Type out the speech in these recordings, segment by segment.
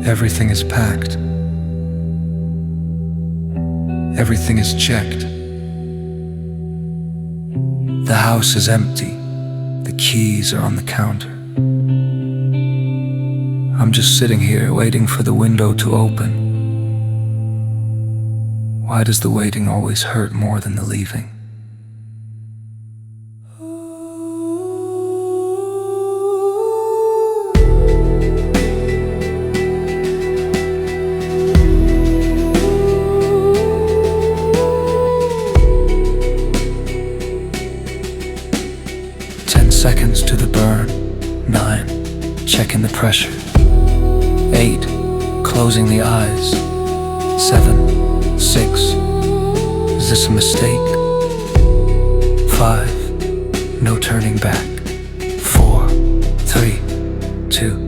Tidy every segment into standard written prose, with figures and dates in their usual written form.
Everything is packed. Everything is checked. The house is empty. The keys are on the counter. I'm just sitting here waiting for the window to open. Why does the waiting always hurt more than the leaving? 10 seconds to the burn. 9, checking the pressure. 8, closing the eyes. 7, 6, is this a mistake? 5, no turning back. 4, 3, 2.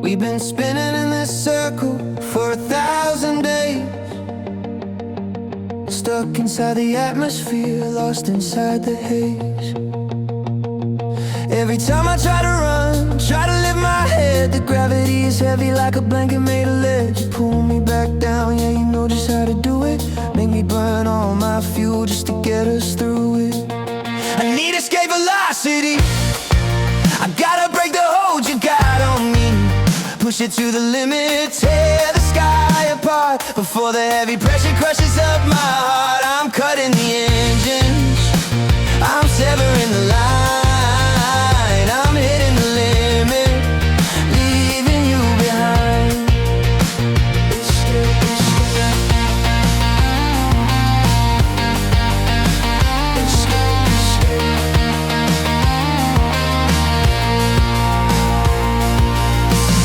We've been spinning in this circle for 1,000 days, stuck inside the atmosphere, lost inside the haze. Every time I try to run, try to lift my head, the gravity is heavy like a blanket made of lead. You pull me back down, yeah, you know just how to do it. Make me burn all my fuel just to get us through it. I need escape velocity, I gotta break the hold you got on me. Push it to the limit, tear the sky apart before the heavy pressure crushes up my heart. I'm cutting the engines, I'm severing the line, I'm hitting the limit, leaving you behind. Escape, escape. Escape, escape.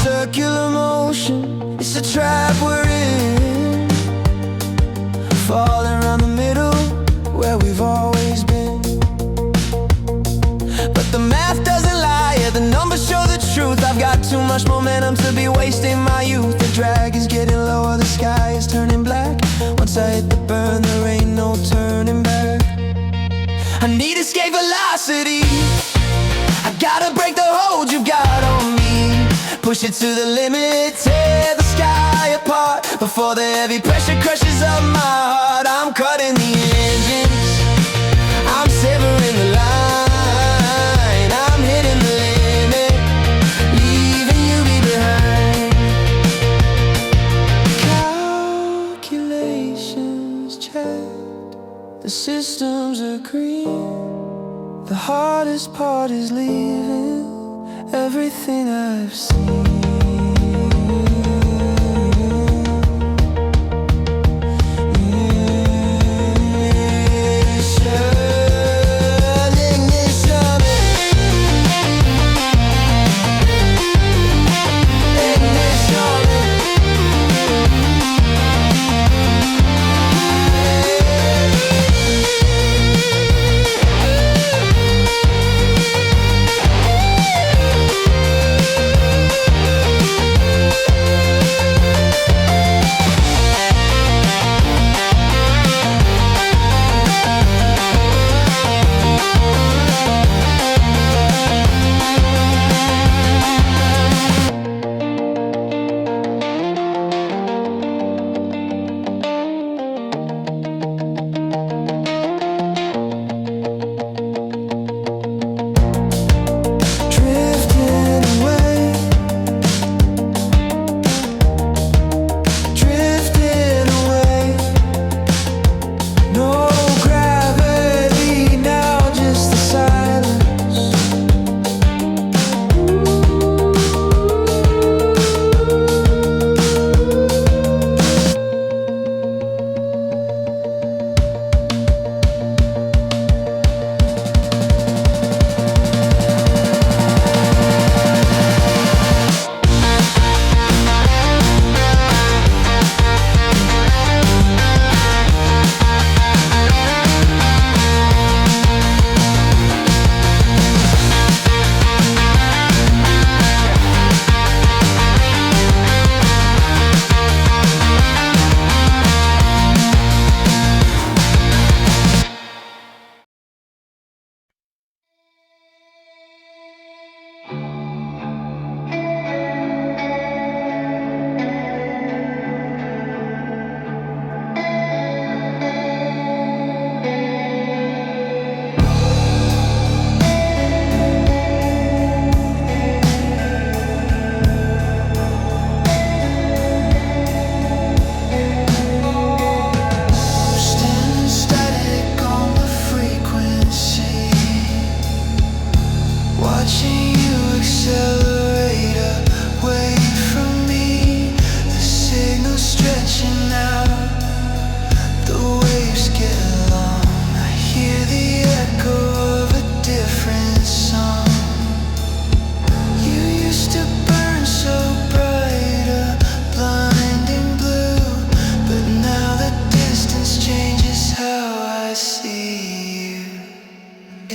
Circular motion, it's a trap we're in, falling around the middle where we've always been. But the math doesn't lie, yeah, the numbers show the truth. I've got too much momentum to be wasting my youth. The drag is getting lower, the sky is turning black. Once I hit the burn, there ain't no turning back. I need escape velocity, I gotta break the hold you got on me. Push it to the limit, tear the sky apart before the heavy pressure crushes up my heart. I'm cutting the engines, I'm severing the line, I'm hitting the limit, leaving you behind. Calculations checked, the systems agree. The hardest part is leaving everything I've seen.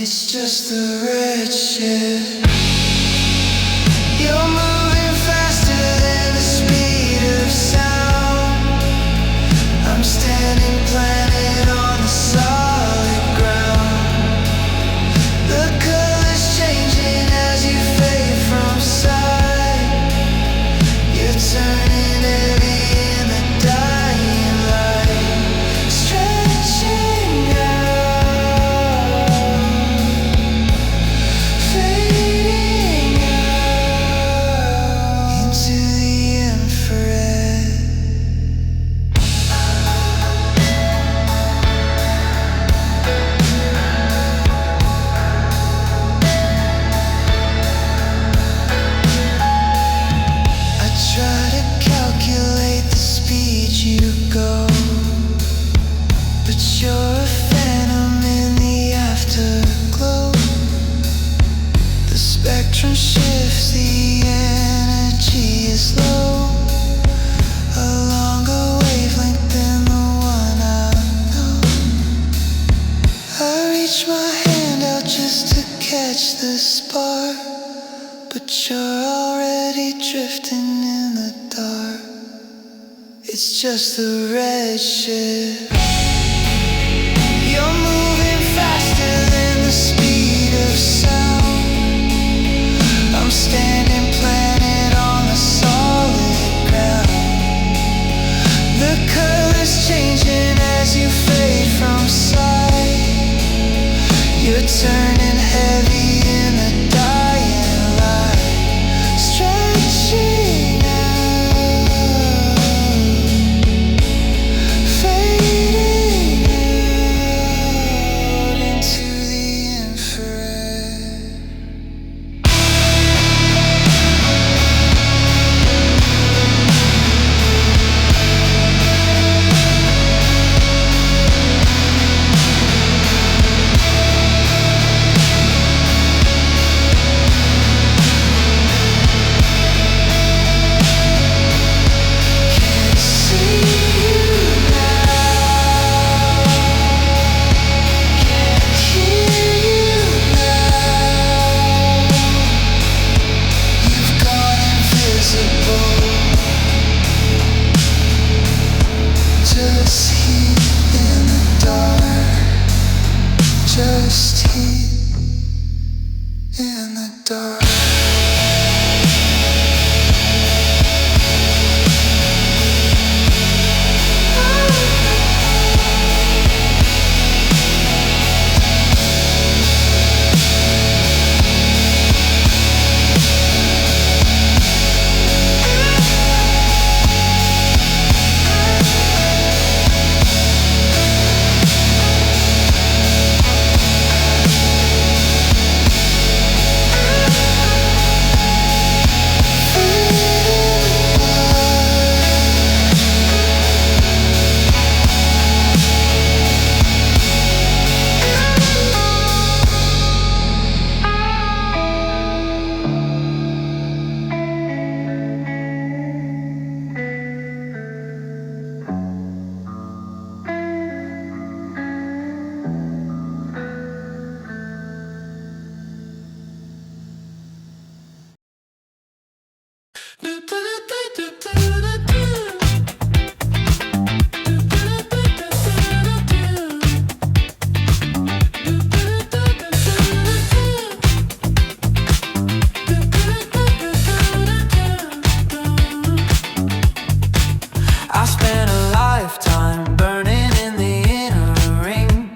It's just the redshift. You're moving faster than the speed of sound. I'm standing planted on the solid ground. The colors changing as you fade from sight. You're turning heavy in the dying light, stretching out, fading out into the infrared. I try to calculate the speed you go, but you're a phantom in the afterglow. The spectrum shifts, the energy is low, a longer wavelength than the one I know. I reach my hand out just to catch the spark, but you're already drifting in the dark. It's just the redshift. You're moving faster than the speed of sound. I'm standing planted on the solid ground. The colors changing as you fade from sight. You're turning heavy in the dying light, stretching out, fading out into the infrared. Can't see you now, can't hear you now. You've gone invisible, just heat in the dark, just heat in the dark. I spent a lifetime burning in the inner ring,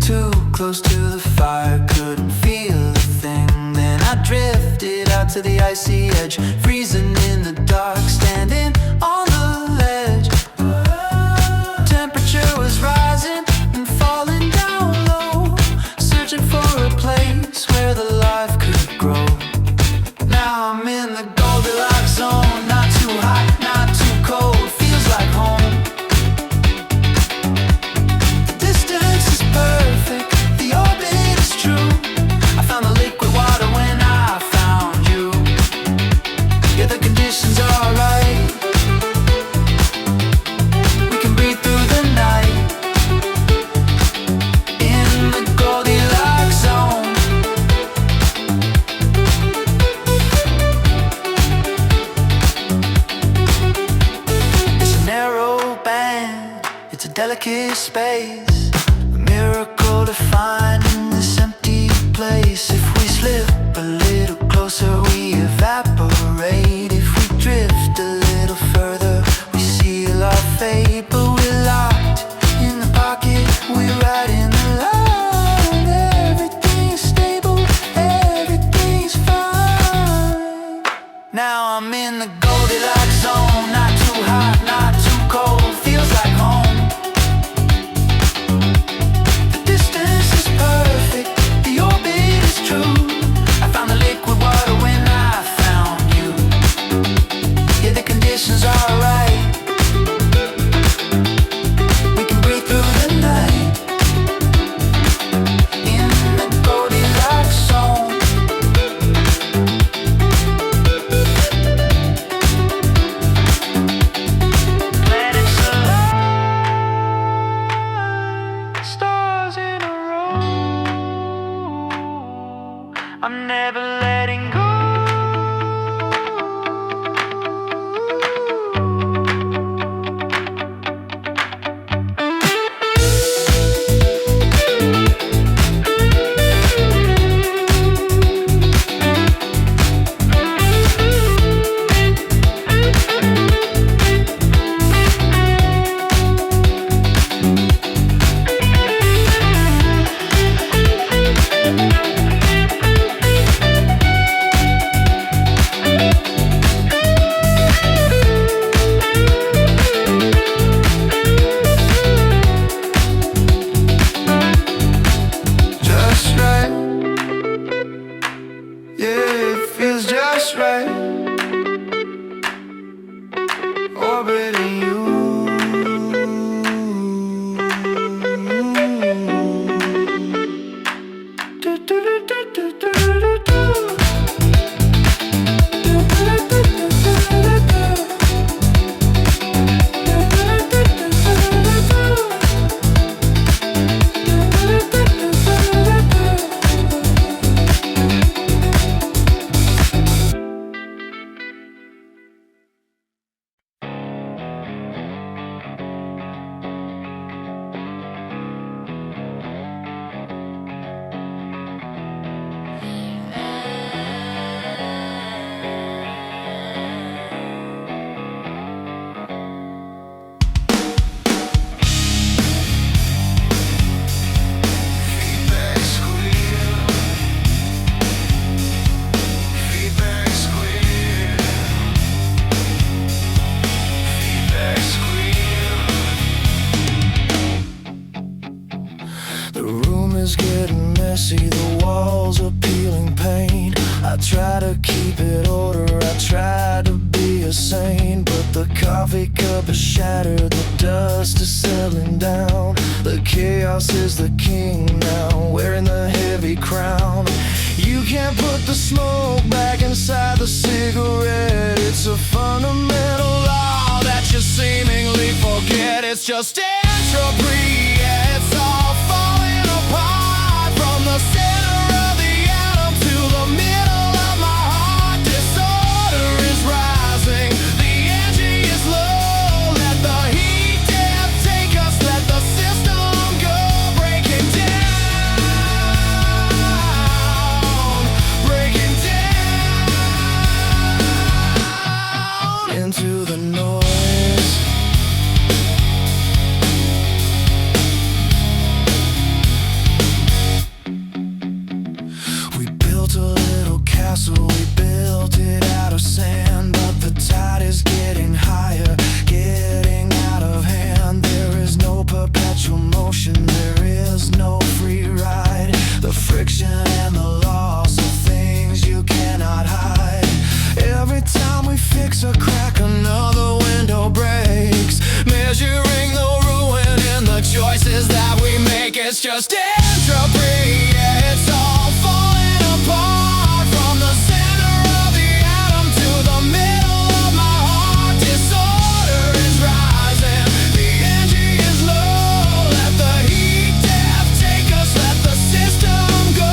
too close to the fire, couldn't feel a thing. Then I drifted out to the icy edge, freezing in the dark, standing on the ledge. Temperature was rising and falling down low, searching for a place where the life could grow. Now I'm in the Goldilocks zone, not too hot, not too cold, feels like home. The distance is perfect, the orbit is true. I found the liquid water when I found you. Yeah, the conditions are right. blackest space, a miracle to find in this empty place. If we slip a little closer, we evaporate. If we drift a little further, we seal our fate. But we're locked in the pocket, we're right in the line. Everything's stable, everything's fine. Now I'm in the Goldilocks zone, not too hot, not too cold, feels like home. The distance is perfect, the orbit is true. I found the liquid water when I found you. Yeah, the conditions are right. We can breathe through the night in the Goldilocks zone. Planets align, stars in a row. I'm never letting go. Just right, yeah, it feels just right. Orbiting you. Do, do, do, do, do, do, do, do. Do, do, do, do, do, do, do. The room is getting messy, the walls are peeling paint. I try to keep it order, I try to be a saint, but the coffee cup is shattered, the dust is settling down. The chaos is the king now, wearing the heavy crown. You can't put the smoke back inside the cigarette. It's a fundamental law that you seemingly forget. It's just entropy, yeah, it's all falling apart. From the center of the atom to the middle of my heart, disorder is rising, the energy is low. Let the heat death take us, let the system go. Breaking down, breaking down into the noise. We built a little castle, we built it out of sand, but the tide is getting higher, getting out of hand. There is no perpetual motion, there is no free ride. The friction and the loss of things you cannot hide. Every time we fix a crack, another window breaks, measuring the ruin in the choices that we make. It's just entropy, yeah, it's all falling apart. From the center of the atom to the middle of my heart, disorder is rising, the energy is low. Let the heat death take us, let the system go.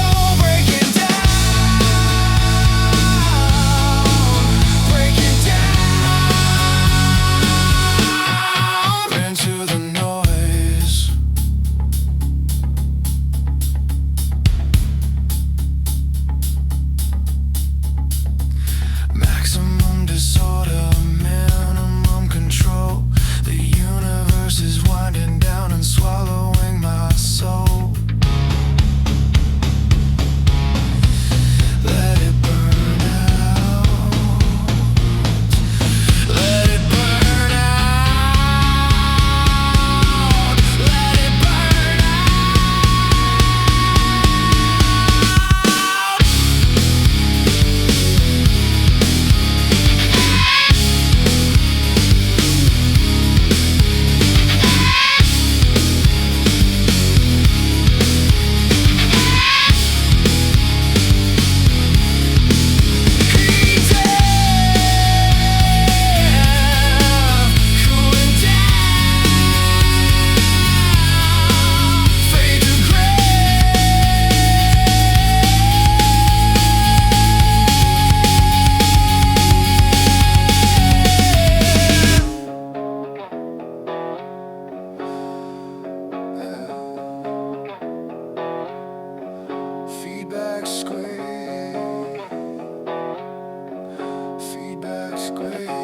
feedback square, feedback square.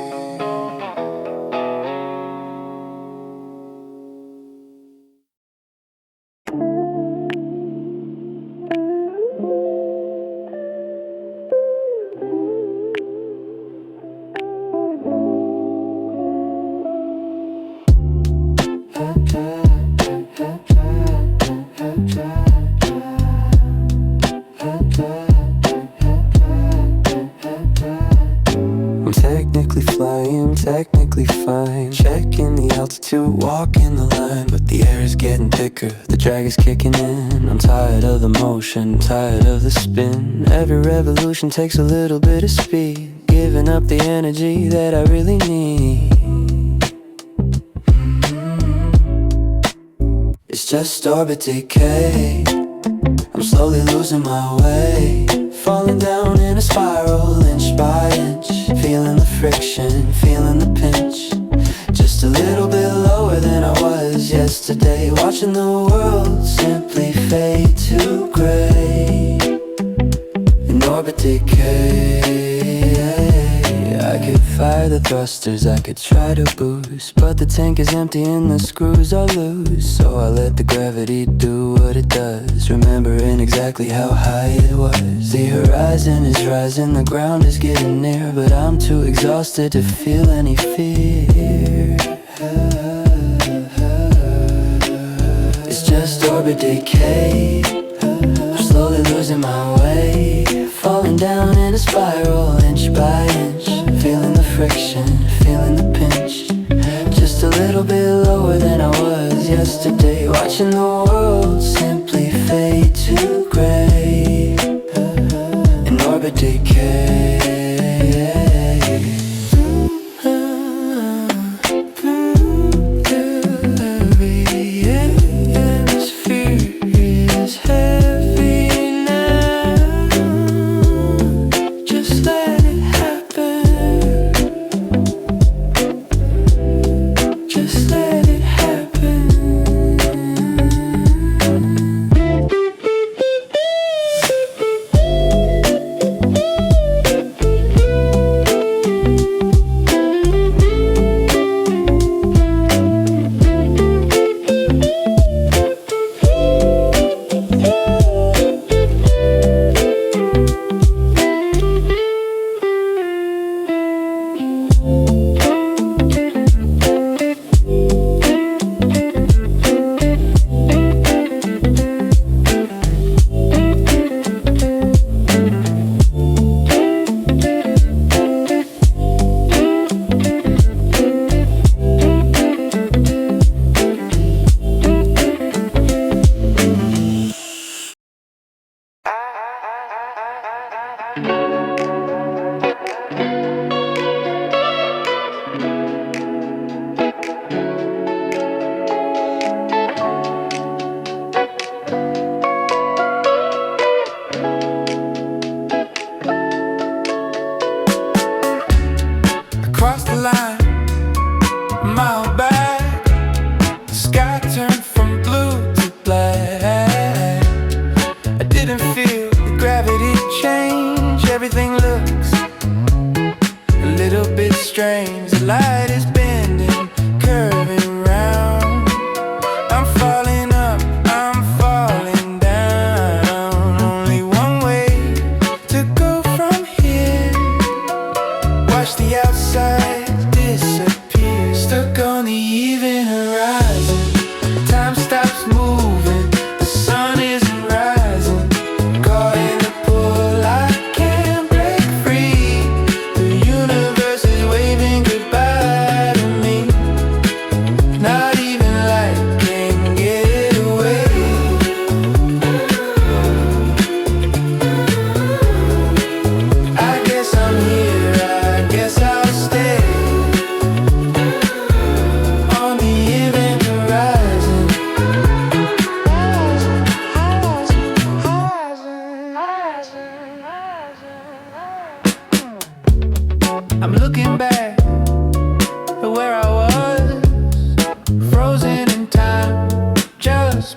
I'm technically flying, technically fine. Checking the altitude, walking the line. But the air is getting thicker, the drag is kicking in. I'm tired of the motion, tired of the spin. Every revolution takes a little bit of speed, giving up the energy that I really need. It's just orbit decay. I'm slowly losing my way, falling down in a spiral, inch by inch. Feeling the friction, feeling the pinch. Just a little bit lower than I was yesterday. Watching the world simply fade to grey in orbit decay. I could fire the thrusters, I could try to boost, but the tank is empty and the screws are loose. So I let the gravity do what it does, remembering exactly how high it was. The horizon is rising, the ground is getting near, but I'm too exhausted to feel any fear. It's just orbit decay. I'm slowly losing my way, falling down in a spiral, inch by inch. Feeling the friction, feeling the pinch. Just a little bit lower than I was yesterday. Watching the world simply fade to grey in orbit decay.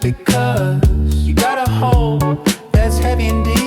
because you got a hole that's heavy and deep.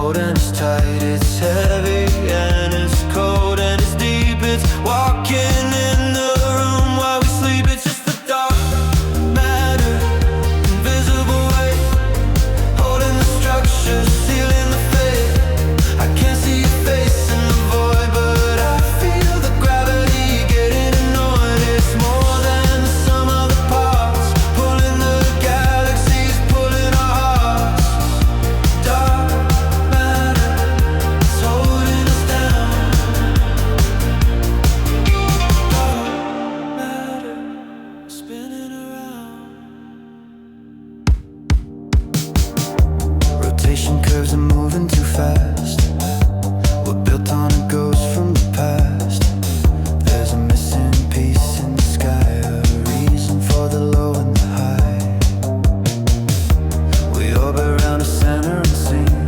holding us tight. It's heavy and it's cold and it's deep. It's walking in the room while we sleep. It's just the dark matter, invisible weight, holding the structure, sealing the fate. I can't see your face in the void, but I feel the gravity getting annoyed. It's more than the sum of the parts, pulling the galaxies, pulling our hearts. Dark matter, it's holding us down. Dark matter, spinning around. Rotation curves are moving too fast. We're built on a ghost from the past. There's a missing piece in the sky, a reason for the low and the high. We orbit around a center unseen,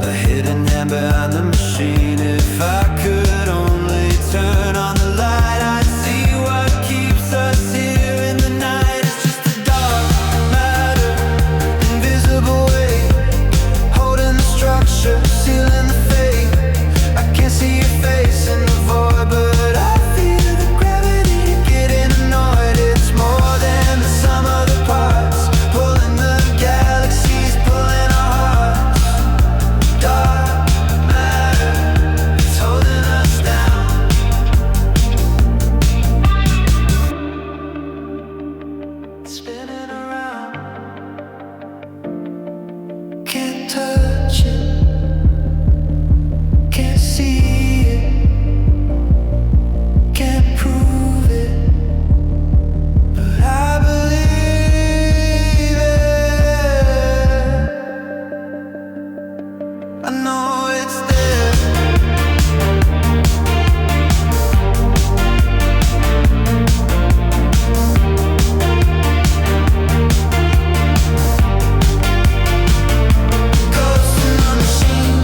a hidden hand behind the machine. If I could only turn on the light, I'd see what keeps us here in the night. It's just the dark matter, invisible weight, holding the structure, sealing the fate. I can't see your face in the void, but I feel the gravity getting annoyed. It's more than the sum of the parts, pulling the galaxies, pulling our hearts. Dark matter, it's holding us down. Spinning around, can't touch it, can't see it, can't prove it, but I believe it. I know it's there. Ghost in the machine.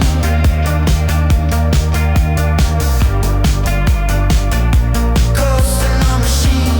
Ghost in the machine.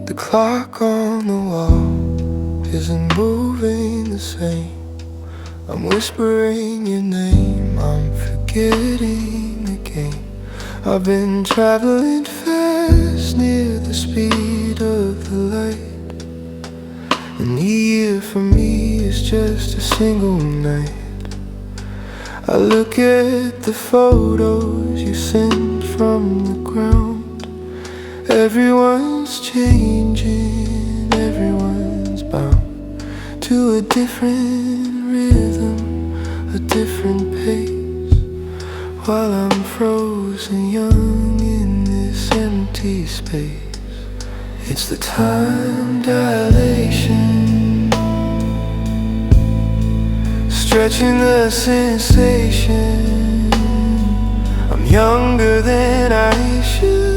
The clock on the wall isn't moving the same. I'm whispering your name, I'm forgetting the game. I've been traveling fast near the speed of the light, and the year for me is just a single night. I look at the photos you sent from the ground. Everyone's changing, everyone's bound to a different rhythm, a different pace, while I'm frozen young in this empty space. It's the time dilation, stretching the sensation. I'm younger than I should.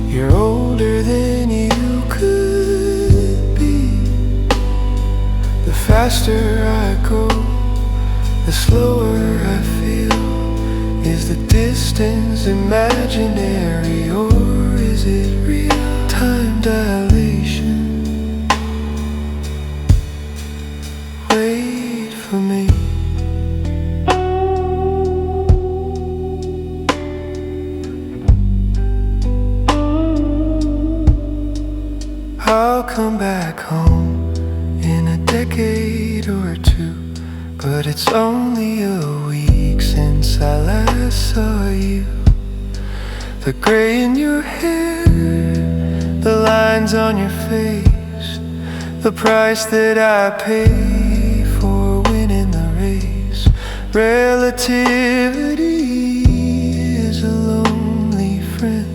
You're older than you could be. The faster I go, the slower I feel. Is the distance imaginary, or is it real? Time dilation. Wait for me. I'll come back home in a decade or two, but it's only a week since I last saw you. The gray in your hair, the lines on your face, the price that I pay for winning the race. Relativity is a lonely friend.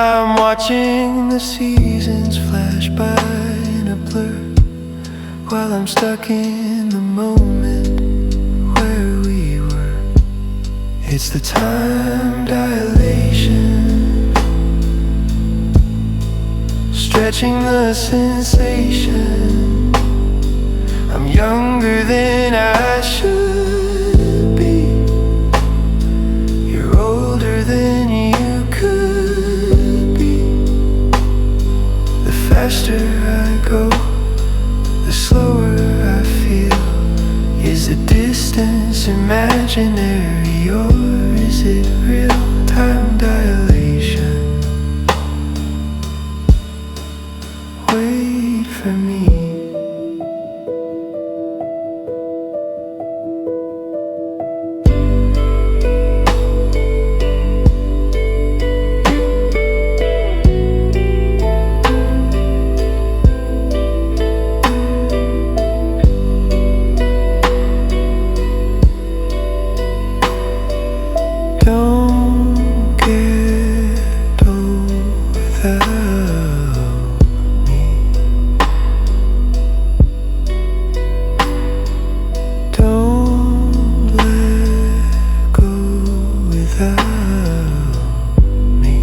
I'm watching the seasons flash by in a blur, while I'm stuck in the moment where we were. It's the time dilation, stretching the sensation. I'm younger than I should be. You're older than you could be. The faster I go, the slower I feel. Is the distance imaginary, or is it real? Time dilation. Wait for me. Don't get old without me. Don't let go without me.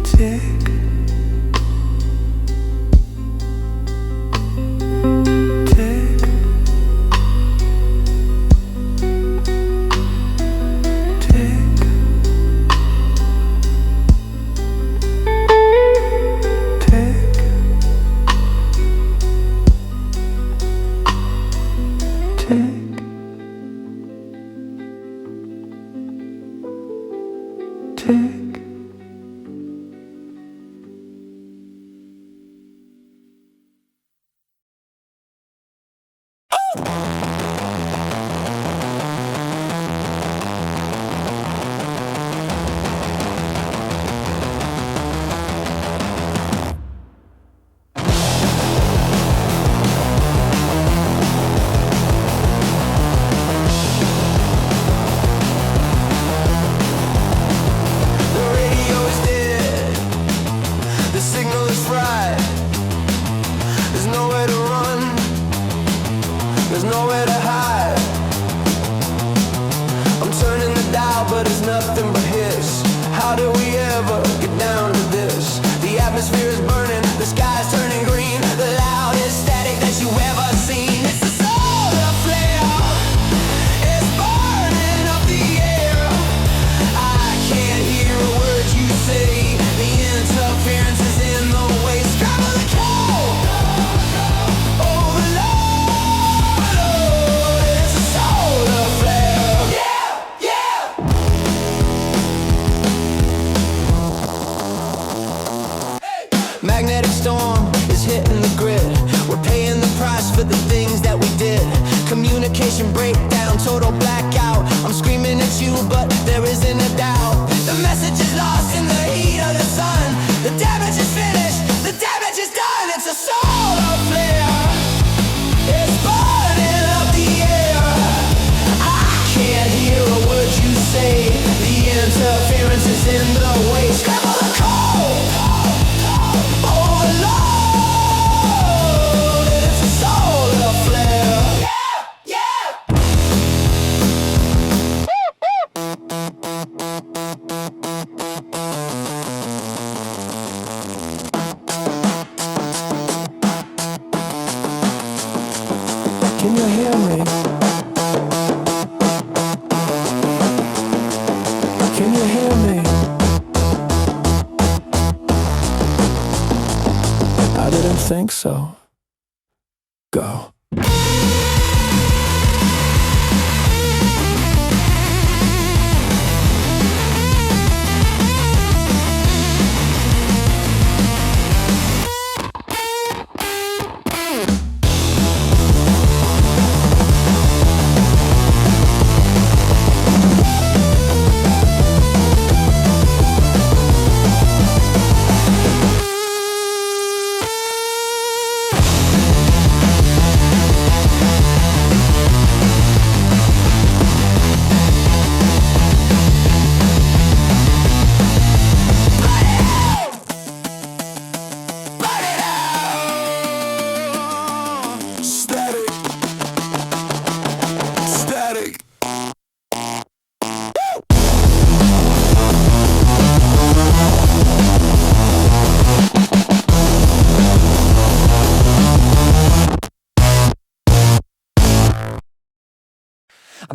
Tick, tick, tick, tick, tick, tick. The radio is dead, the signal is fried. There's nowhere to run, there's nowhere to hide. I'm turning the dial, but it's nothing but hiss. How do we ever get down to this? The atmosphere is burning, the sky's turning green. The loudest static that you ever seen. It's the solar flare, it's burning up the air. I can't hear a word you say. The interference is in the way. Scramble the code, overload. It's a solar flare. Yeah, yeah. Magnetic storm is hitting the grid. We're paying the price for the things that we did. Communication breakdown, total blackout. I'm screaming at you, but there isn't a doubt. The message is lost in the heat of the sun. The damage is finished, the damage is done. It's a solar flare, it's burning up the air. I can't hear a word you say. The interference is in the way. Scramble the code, overload. It's a solar flare. Yeah, can you hear me? Can you hear me? I didn't think so. Go.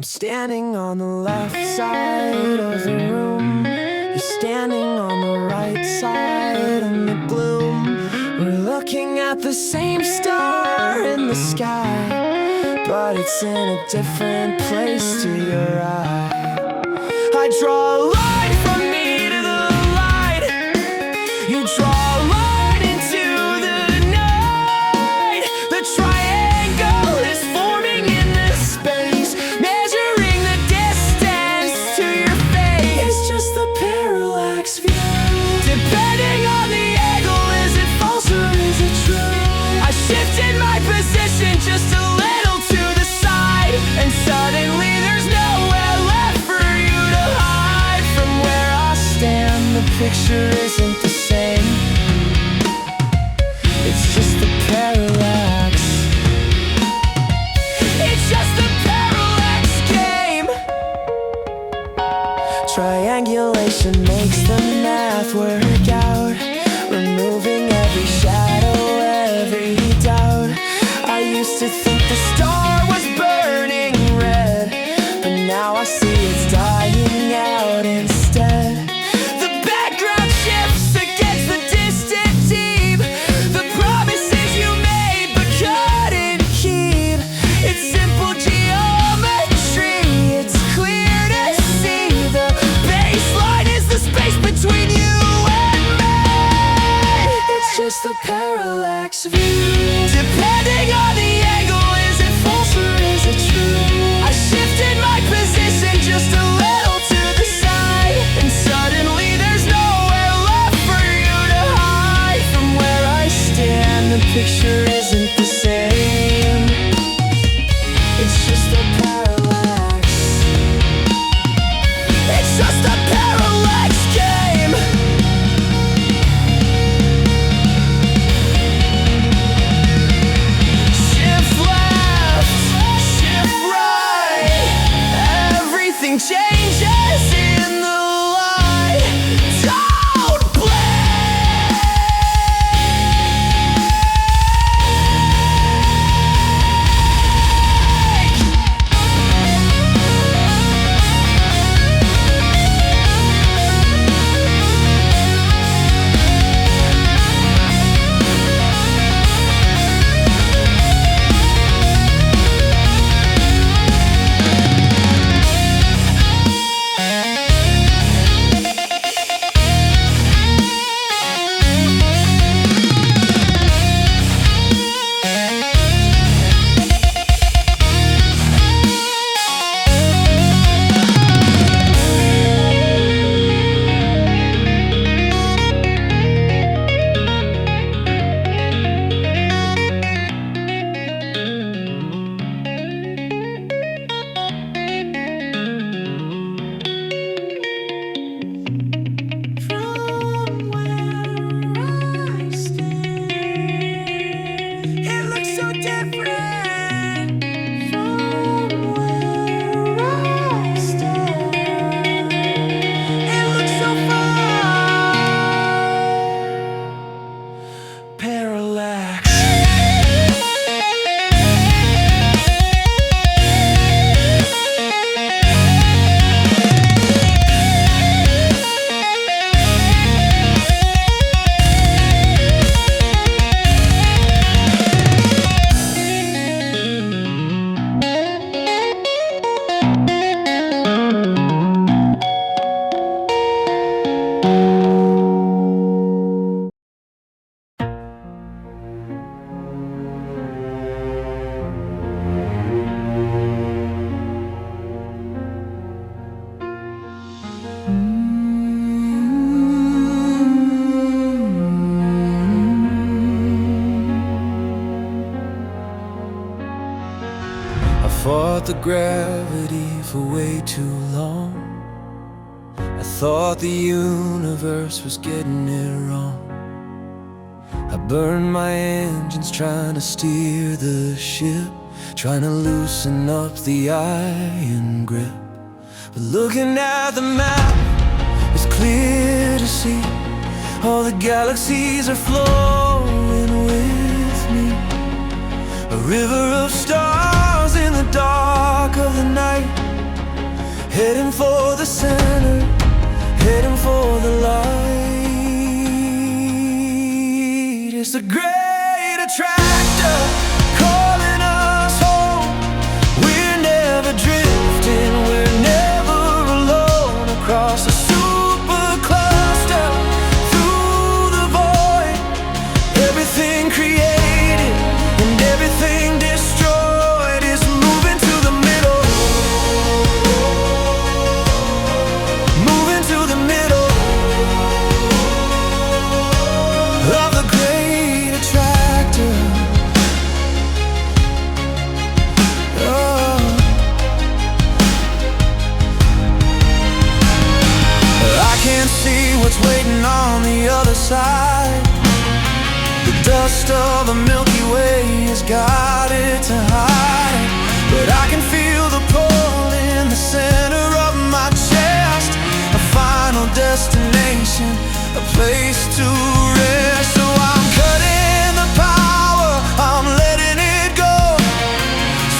I'm standing on the left side of the room. You're standing on the right side in the gloom. We're looking at the same star in the sky, but it's in a different place to your eye. I draw a line from me to the light. You draw a line into the night. The triangle is forming in this space, measuring the distance to your face. It's just the parallax view. Depending on the angle, is it false or is it true? I shifted my position just a little to the side, and suddenly there's nowhere left for you to hide. From where I stand, the picture isn't the same. It's just the parallax. It's just the parallax game. Triangulation makes the math work out, removing every shadow, every doubt. I used to think the star was burning red, but now I see it's dying out instead. The background shifts against the distant deep, the promises you made but couldn't keep. It's simple geometry, it's clear to see. The baseline is the space between you and me. It's just the parallax view. Depending on the angle, is it false or is it true? I shifted my position just a little to the side, and suddenly there's nowhere left for you to hide. From where I stand, the picture isn't the same. It's just a parallax. It's just a parallax game. Shift left, shift right. Everything changes in the light. Don't blink. It looks so different from where I stand. It looks so far. Parallax. I fought the gravity for way too long. I thought the universe was getting it wrong. I burned my engines trying to steer the ship, trying to loosen up the iron grip. But looking at the map, it's clear to see all the galaxies are flowing with me. A river of stars in the dark of the night. heading for the center, heading for the light. It's the great attractor calling us home. We're never drifting, we're never alone. Across the supercluster, through the void, everything created and everything destroyed is moving to the middle, moving to the middle of the great attractor. Oh. I can't see what's waiting on the other side. The dust of the Milky Way has got it to hide, but I can feel the pull in the center of my chest. A final destination, a place to rest. So I'm cutting the power, I'm letting it go,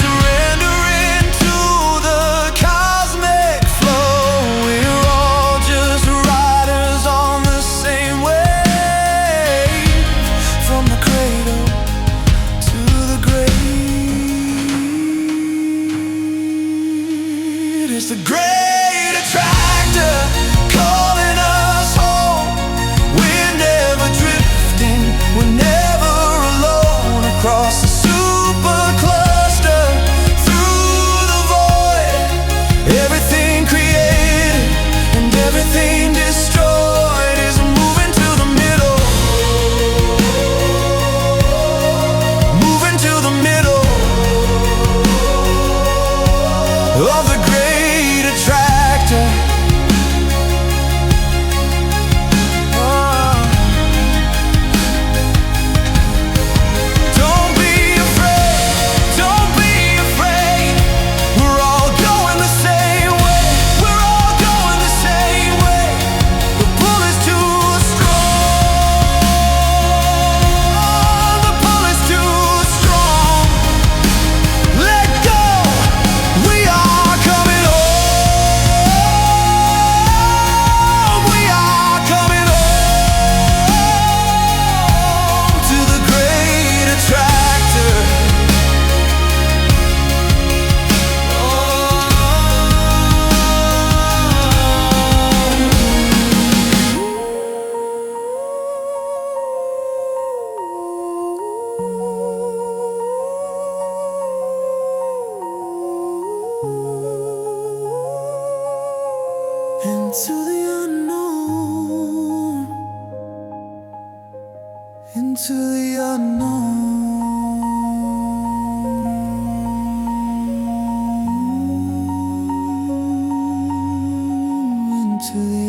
surrendering to the cosmic flow. We're all just riders on the same wave, from the cradle to the grave. It's the great attractor calling us home. We're never drifting, we're never alone. Across the supercluster, through the void, everything created and everything destroyed is moving to the middle, moving to the middle of the great attractor. Oh. Don't be afraid, don't be afraid. We're all going the same way, we're all going the same way. The pull is too strong, the pull is too strong. Let go, we are coming home. We are coming home to the great attractor. Into the unknown, into the unknown, into the